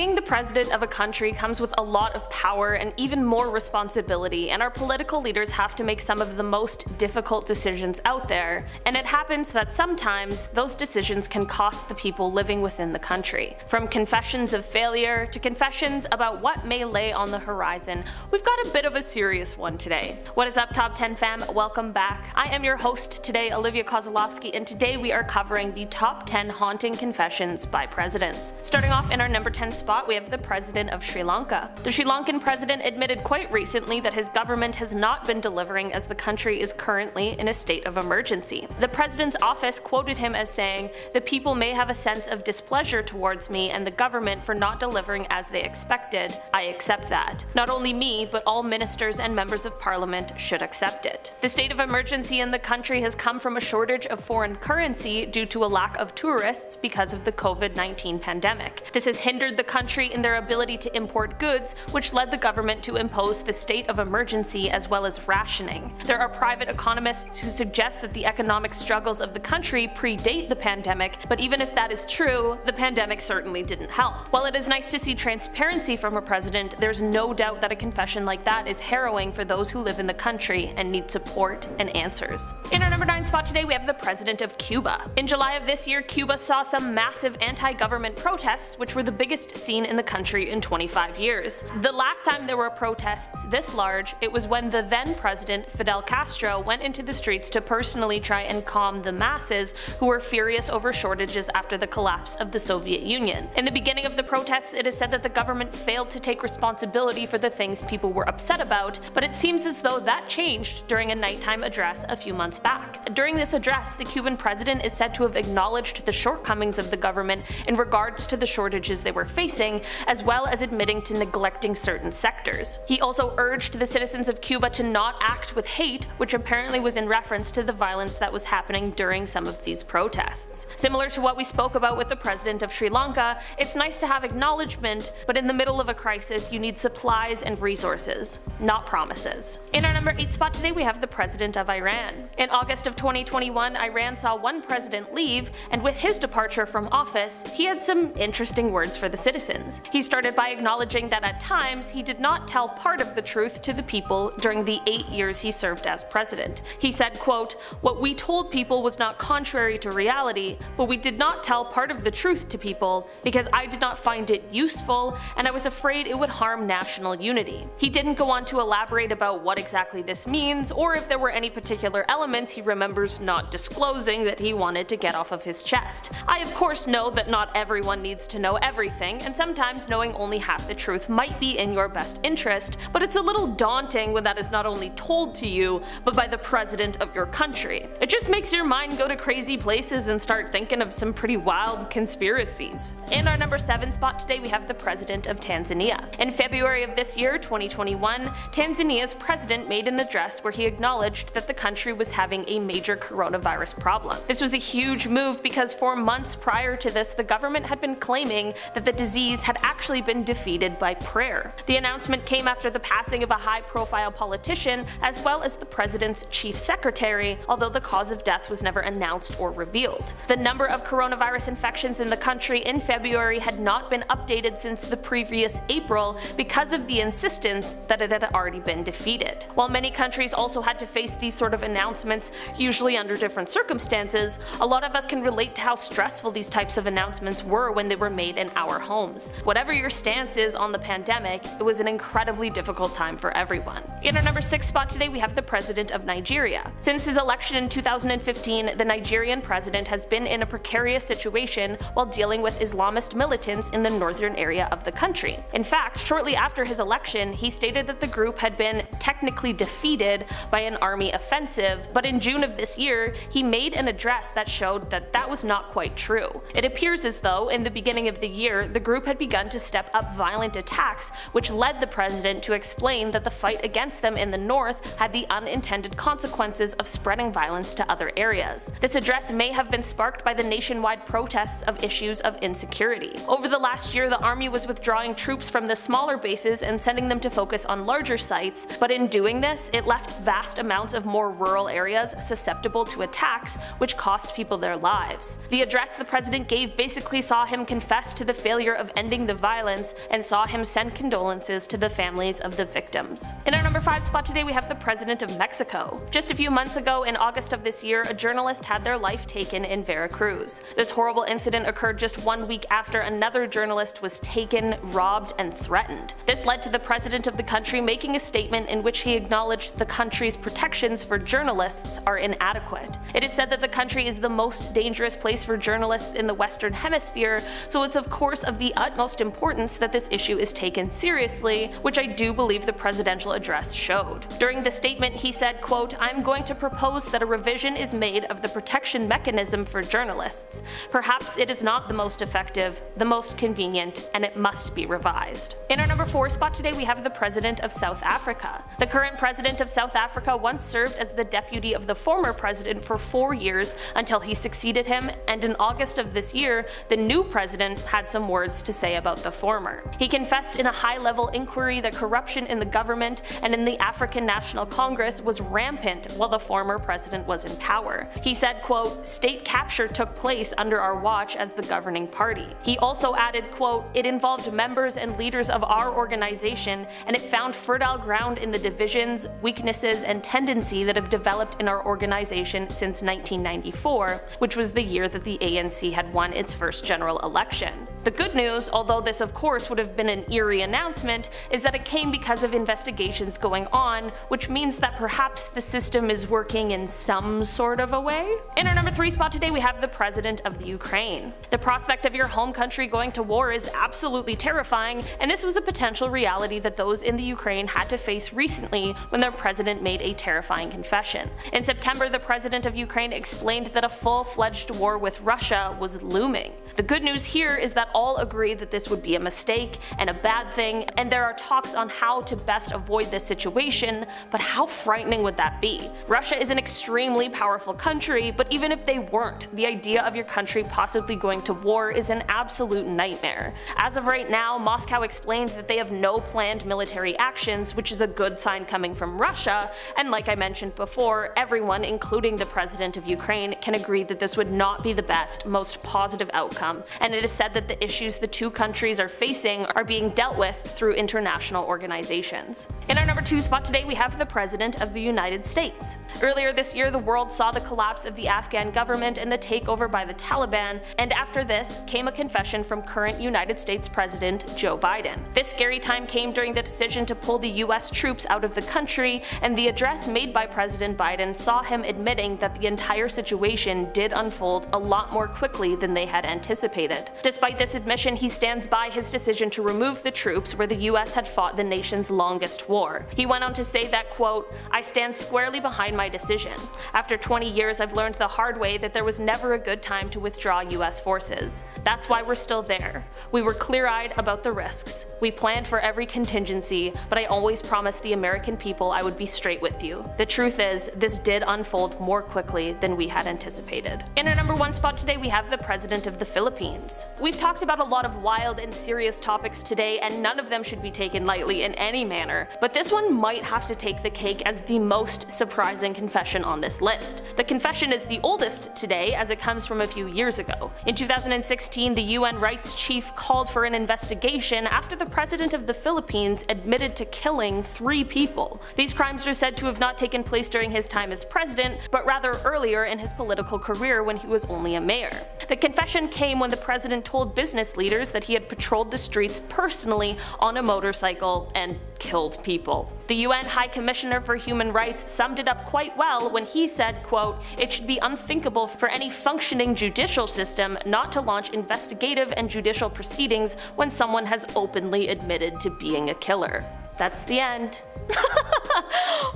Being the president of a country comes with a lot of power and even more responsibility, and our political leaders have to make some of the most difficult decisions out there, and it happens that sometimes those decisions can cost the people living within the country. From confessions of failure to confessions about what may lay on the horizon, we've got a bit of a serious one today. What is up, Top 10 fam? Welcome back. I am your host today, Olivia Kosolofski, and today we are covering the top 10 haunting confessions by presidents. Starting off in our number 10 spot, we have the president of Sri Lanka. The Sri Lankan president admitted quite recently that his government has not been delivering as the country is currently in a state of emergency. The president's office quoted him as saying, "The people may have a sense of displeasure towards me and the government for not delivering as they expected. I accept that. Not only me, but all ministers and members of parliament should accept it." The state of emergency in the country has come from a shortage of foreign currency due to a lack of tourists because of the COVID-19 pandemic. This has hindered the country in their ability to import goods, which led the government to impose the state of emergency as well as rationing. There are private economists who suggest that the economic struggles of the country predate the pandemic, but even if that is true, the pandemic certainly didn't help. While it is nice to see transparency from a president, there's no doubt that a confession like that is harrowing for those who live in the country and need support and answers. In our number 9 spot today, we have the president of Cuba. In July of this year, Cuba saw some massive anti-government protests, which were the biggest seen in the country in 25 years. The last time there were protests this large, it was when the then president, Fidel Castro, went into the streets to personally try and calm the masses who were furious over shortages after the collapse of the Soviet Union. In the beginning of the protests, it is said that the government failed to take responsibility for the things people were upset about, but it seems as though that changed during a nighttime address a few months back. During this address, the Cuban president is said to have acknowledged the shortcomings of the government in regards to the shortages they were facing, as well as admitting to neglecting certain sectors. He also urged the citizens of Cuba to not act with hate, which apparently was in reference to the violence that was happening during some of these protests. Similar to what we spoke about with the president of Sri Lanka, it's nice to have acknowledgement, but in the middle of a crisis you need supplies and resources, not promises. In our number 8 spot today, we have the president of Iran. In August of 2021, Iran saw one president leave, and with his departure from office, he had some interesting words for the citizens. He started by acknowledging that at times he did not tell part of the truth to the people during the 8 years he served as president. He said, quote, "What we told people was not contrary to reality, but we did not tell part of the truth to people because I did not find it useful and I was afraid it would harm national unity." He didn't go on to elaborate about what exactly this means or if there were any particular elements he remembers not disclosing that he wanted to get off of his chest. I of course know that not everyone needs to know everything, and sometimes knowing only half the truth might be in your best interest, but it's a little daunting when that is not only told to you, but by the president of your country. It just makes your mind go to crazy places and start thinking of some pretty wild conspiracies. In our number 7 spot today, we have the president of Tanzania. In February of this year, 2021, Tanzania's president made an address where he acknowledged that the country was having a major coronavirus problem. This was a huge move because for months prior to this, the government had been claiming that the disease had actually been defeated by prayer. The announcement came after the passing of a high-profile politician as well as the president's chief secretary, although the cause of death was never announced or revealed. The number of coronavirus infections in the country in February had not been updated since the previous April because of the insistence that it had already been defeated. While many countries also had to face these sort of announcements, usually under different circumstances, a lot of us can relate to how stressful these types of announcements were when they were made in our homes. Whatever your stance is on the pandemic, it was an incredibly difficult time for everyone. In our number 6 spot today, we have the president of Nigeria. Since his election in 2015, the Nigerian president has been in a precarious situation while dealing with Islamist militants in the northern area of the country. In fact, shortly after his election, he stated that the group had been technically defeated by an army offensive, but in June of this year, he made an address that showed that that was not quite true. It appears as though, in the beginning of the year, the group had begun to step up violent attacks, which led the president to explain that the fight against them in the north had the unintended consequences of spreading violence to other areas. This address may have been sparked by the nationwide protests of issues of insecurity. Over the last year, the army was withdrawing troops from the smaller bases and sending them to focus on larger sites, but in doing this, it left vast amounts of more rural areas susceptible to attacks, which cost people their lives. The address the president gave basically saw him confess to the failure of ending the violence and saw him send condolences to the families of the victims. In our number 5 spot today we have the President of Mexico. Just a few months ago, in August of this year, a journalist had their life taken in Veracruz. This horrible incident occurred just 1 week after another journalist was taken, robbed, and threatened. This led to the president of the country making a statement in which he acknowledged the country's protections for journalists are inadequate. It is said that the country is the most dangerous place for journalists in the Western Hemisphere, so it's of course of the utmost importance that this issue is taken seriously, which I do believe the presidential address showed. During the statement he said, quote, "I'm going to propose that a revision is made of the protection mechanism for journalists. Perhaps it is not the most effective, the most convenient, and it must be revised." In our number 4 spot today we have the President of South Africa. The current President of South Africa once served as the deputy of the former president for 4 years until he succeeded him, and in August of this year, the new president had some words to say about the former. He confessed in a high-level inquiry that corruption in the government and in the African National Congress was rampant while the former president was in power. He said, quote, "State capture took place under our watch as the governing party." He also added, quote, "It involved members and leaders of our organization, and it found fertile ground in the divisions, weaknesses, and tendency that have developed in our organization since 1994, which was the year that the ANC had won its first general election." The good news, although this of course would have been an eerie announcement, is that it came because of investigations going on, which means that perhaps the system is working in some sort of a way. In our number 3 spot today we have the President of the Ukraine. The prospect of your home country going to war is absolutely terrifying, and this was a potential reality that those in the Ukraine had to face recently when their president made a terrifying confession. In September, the President of Ukraine explained that a full-fledged war with Russia was looming. The good news here is that all agree that this would be a mistake and a bad thing, and there are talks on how to best avoid this situation, but how frightening would that be? Russia is an extremely powerful country, but even if they weren't, the idea of your country possibly going to war is an absolute nightmare. As of right now, Moscow explained that they have no planned military actions, which is a good sign coming from Russia, and like I mentioned before, everyone, including the President of Ukraine, can agree that this would not be the best, most positive outcome, and it is said that the issues the two countries are facing are being dealt with through international organizations. In our number 2 spot today we have the President of the United States. Earlier this year the world saw the collapse of the Afghan government and the takeover by the Taliban, and after this came a confession from current United States President Joe Biden. This scary time came during the decision to pull the US troops out of the country, and the address made by President Biden saw him admitting that the entire situation did unfold a lot more quickly than they had anticipated. Despite this admission, he stands by his decision to remove the troops where the US had fought the nation's longest war. He went on to say that, quote, "I stand squarely behind my decision. After 20 years I've learned the hard way that there was never a good time to withdraw US forces. That's why we're still there. We were clear-eyed about the risks. We planned for every contingency, but I always promised the American people I would be straight with you. The truth is, this did unfold more quickly than we had anticipated." In our number 1 spot today we have the President of the Philippines. We've talked about a lot of wild and serious topics today, and none of them should be taken lightly in any manner, but this one might have to take the cake as the most surprising confession on this list. The confession is the oldest today, as it comes from a few years ago. In 2016, the UN rights chief called for an investigation after the President of the Philippines admitted to killing 3 people. These crimes are said to have not taken place during his time as president, but rather earlier in his political career when he was only a mayor. The confession came when the president told business leaders that he had patrolled the streets personally on a motorcycle and killed people. The UN High Commissioner for Human Rights summed it up quite well when he said, quote, "It should be unthinkable for any functioning judicial system not to launch investigative and judicial proceedings when someone has openly admitted to being a killer." That's the end.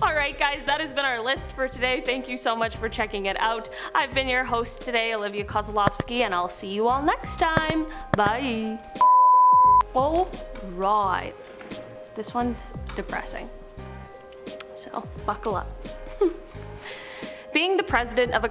Alright guys, that has been our list for today. Thank you so much for checking it out. I've been your host today, Olivia Kosolofski, and I'll see you all next time. Bye! Alright. This one's depressing. So, buckle up. Being the president of a